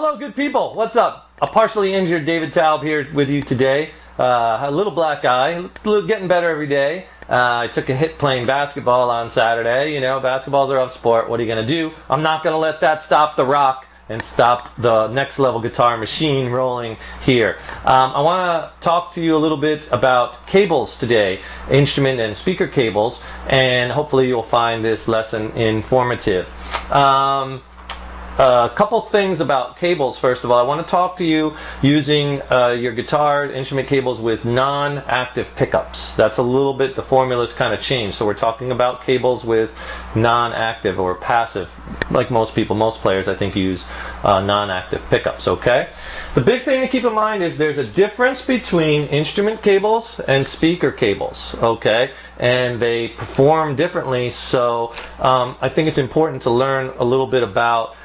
Hello, good people. What's up? A partially injured David Taub here with you today. A little black eye, getting better every day. I took a hit playing basketball on Saturday. You know, basketball's a rough sport. What are you going to do? I'm not going to let that stop the rock and stop the next level guitar machine rolling here. I want to talk to you a little bit about cables today, instrument and speaker cables, and hopefully you'll find this lesson informative. A couple things about cables. First of all, I want to talk to you using your guitar instrument cables with non-active pickups. That's a little bit, the formula's kind of changed. So we're talking about cables with non-active or passive, like most people, most players I think use non-active pickups, okay? The big thing to keep in mind is there's a difference between instrument cables and speaker cables, okay? And they perform differently, so I think it's important to learn a little bit about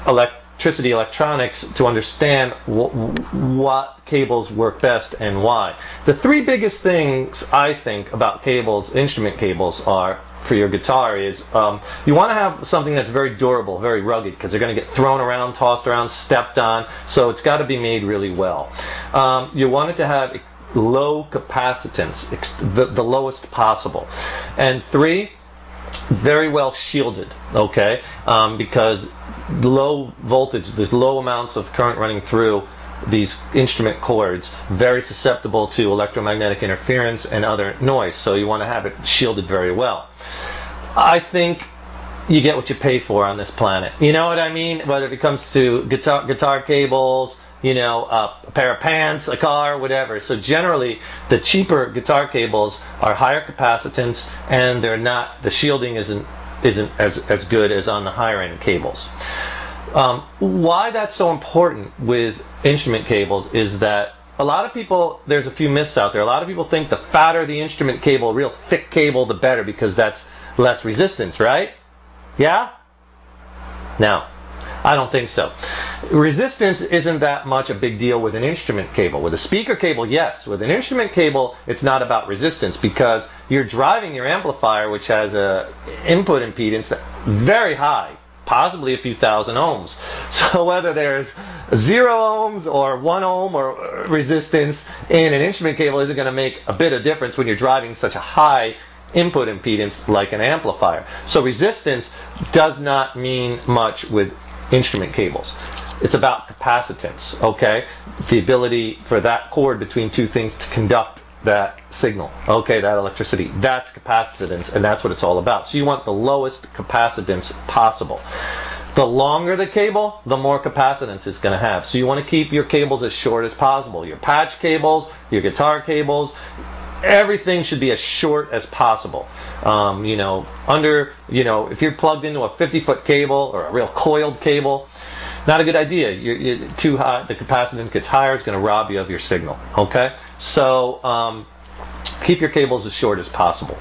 electronics to understand what cables work best and why. The three biggest things I think about cables, instrument cables, are for your guitar is you want to have something that's very durable, very rugged, because they're going to get thrown around, tossed around, stepped on, so it's got to be made really well. You want it to have low capacitance, the lowest possible. And three, very well shielded, okay, because low voltage, there's low amounts of current running through these instrument cords, very susceptible to electromagnetic interference and other noise, so you want to have it shielded very well. I think you get what you pay for on this planet, you know what I mean? Whether it comes to guitar cables, you know, a pair of pants, a car, whatever. So generally, the cheaper guitar cables are higher capacitance, and they're not, the shielding isn't as good as on the higher end cables. Why that's so important with instrument cables is that a lot of people, there's a few myths out there. A lot of people think the fatter the instrument cable, real thick cable, the better, because that's less resistance, right? Yeah? Now, I don't think so. Resistance isn't that much a big deal with an instrument cable. With a speaker cable, yes. With an instrument cable, it's not about resistance, because you're driving your amplifier, which has a input impedance very high, possibly a few thousand ohms. So whether there's 0 ohms or 1 ohm or resistance in an instrument cable isn't going to make a bit of difference when you're driving such a high input impedance like an amplifier. So resistance does not mean much with instrument cables. It's about capacitance, okay? The ability for that cord between two things to conduct that signal, okay, that electricity. That's capacitance, and that's what it's all about. So you want the lowest capacitance possible. The longer the cable, the more capacitance it's going to have. So you want to keep your cables as short as possible. Your patch cables, your guitar cables, everything should be as short as possible. You know, if you're plugged into a 50-foot cable or a real coiled cable, not a good idea. You're too high, the capacitance gets higher, it's going to rob you of your signal, okay? So keep your cables as short as possible.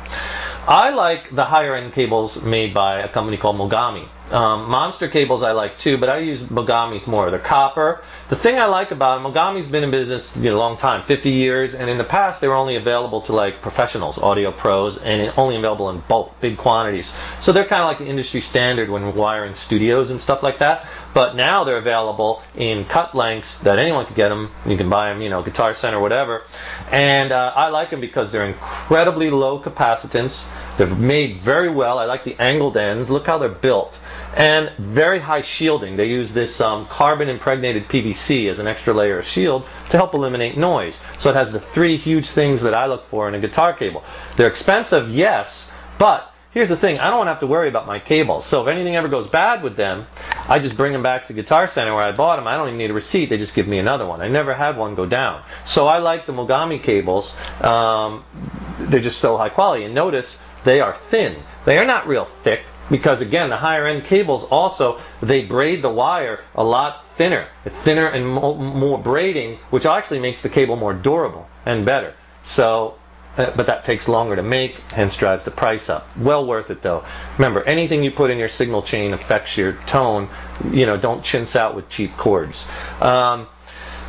I like the higher end cables made by a company called Mogami. Monster cables I like too, but I use Mogami's more. They're copper. The thing I like about it, Mogami's been in business a long time, 50 years, and in the past they were only available to like professionals, audio pros, and only available in bulk, big quantities. So they're kind of like the industry standard when wiring studios and stuff like that. But now they're available in cut lengths that anyone can get them. You can buy them, you know, Guitar Center, whatever. And I like them because they're incredibly low capacitance. They're made very well. I like the angled ends. Look how they're built. And very high shielding. They use this carbon impregnated PVC as an extra layer of shield to help eliminate noise. So it has the three huge things that I look for in a guitar cable. They're expensive, yes, but here's the thing, I don't want to have to worry about my cables. So if anything ever goes bad with them, I just bring them back to Guitar Center where I bought them. I don't even need a receipt, they just give me another one. I never had one go down. So I like the Mogami cables. They're just so high quality. And notice, they are thin. They are not real thick, because again, the higher end cables also, they braid the wire a lot thinner. It's thinner and more braiding, which actually makes the cable more durable and better. So, but that takes longer to make, hence drives the price up. Well worth it though. Remember, anything you put in your signal chain affects your tone. You know, don't chintz out with cheap cords.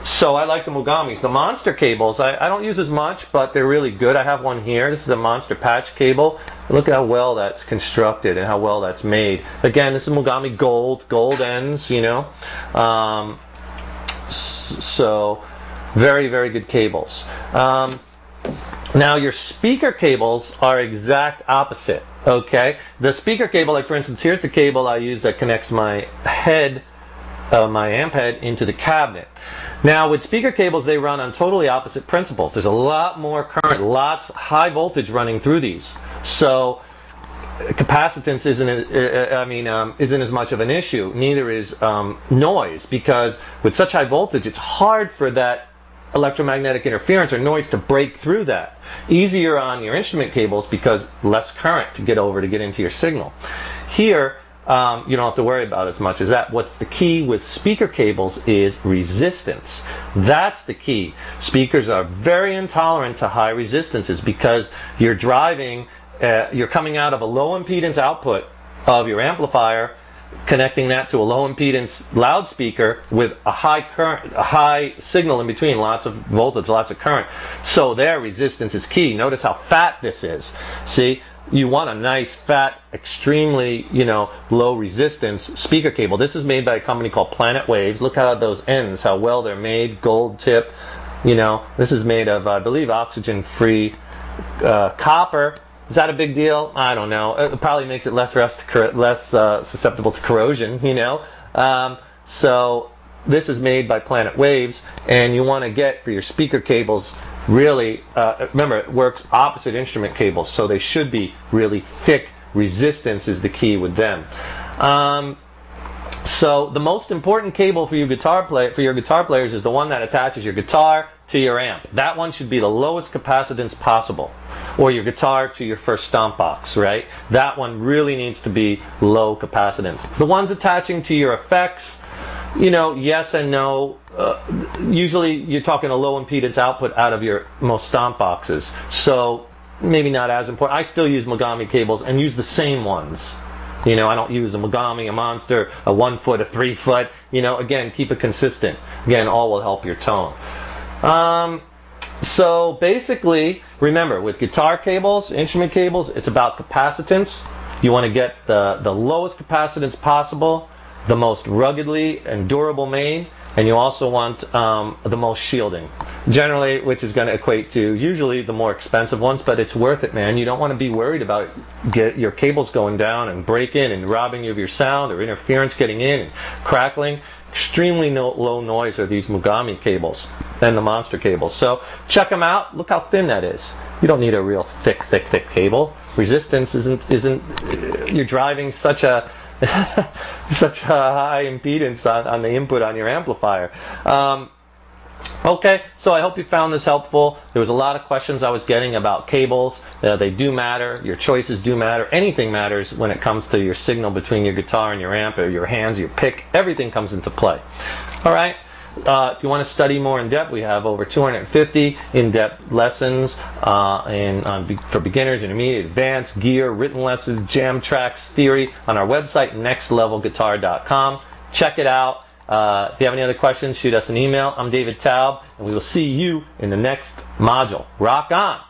So I like the Mogamis. The Monster cables, I don't use as much, but they're really good. I have one here. This is a Monster patch cable. Look at how well that's constructed and how well that's made. Again, this is Mogami gold ends, you know. So very, very good cables. Now your speaker cables are exact opposite. Okay, the speaker cable, like for instance, here's the cable I use that connects my head, my amp head into the cabinet. Now with speaker cables, they run on totally opposite principles. There's a lot more current, lots high voltage running through these. So capacitance isn't as much of an issue. Neither is noise, because with such high voltage, it's hard for that electromagnetic interference or noise to break through that. Easier on your instrument cables because less current to get into your signal. Here, you don't have to worry about as much as that. What's the key with speaker cables is resistance. That's the key. Speakers are very intolerant to high resistances because you're driving, you're coming out of a low impedance output of your amplifier, connecting that to a low impedance loudspeaker with a high current, a high signal in between, lots of voltage, lots of current. So their resistance is key. Notice how fat this is. See, you want a nice fat, extremely, low resistance speaker cable. This is made by a company called Planet Waves. Look how those ends, how well they're made, gold tip. This is made of, I believe, oxygen-free copper. Is that a big deal? I don't know. It probably makes it less susceptible to corrosion, So this is made by Planet Waves, and you want to get for your speaker cables really, remember, it works opposite instrument cables, so they should be really thick. Resistance is the key with them. So the most important cable for your guitar players is the one that attaches your guitar to your amp. That one should be the lowest capacitance possible, or your guitar to your first stomp box, right? That one really needs to be low capacitance. The ones attaching to your effects, yes and no. Usually you're talking a low impedance output out of your most stomp boxes, so maybe not as important. I still use Mogami cables and use the same ones. I don't use a Mogami, a Monster, a 1 foot, a 3 foot. Again, keep it consistent. Again, all will help your tone. So basically, remember, with guitar cables, instrument cables, it's about capacitance. You want to get the lowest capacitance possible, the most ruggedly and durable made, and you also want the most shielding. Generally, which is going to equate to usually the more expensive ones, but it's worth it, man. You don't want to be worried about your cables going down and breaking and robbing you of your sound, or interference getting in and crackling. Extremely low noise are these Mogami cables and the Monster cables. So check them out. Look how thin that is. You don't need a real thick cable. Resistance isn't. You're driving such a such a high impedance on the input on your amplifier. Okay, so I hope you found this helpful. There was a lot of questions I was getting about cables. They do matter. Your choices do matter. Anything matters when it comes to your signal between your guitar and your amp, or your hands, your pick. Everything comes into play. All right. If you want to study more in depth, we have over 250 in-depth lessons for beginners, intermediate, advanced, gear, written lessons, jam tracks, theory on our website, nextlevelguitar.com. Check it out. If you have any other questions, shoot us an email. I'm David Taub, and we will see you in the next module. Rock on!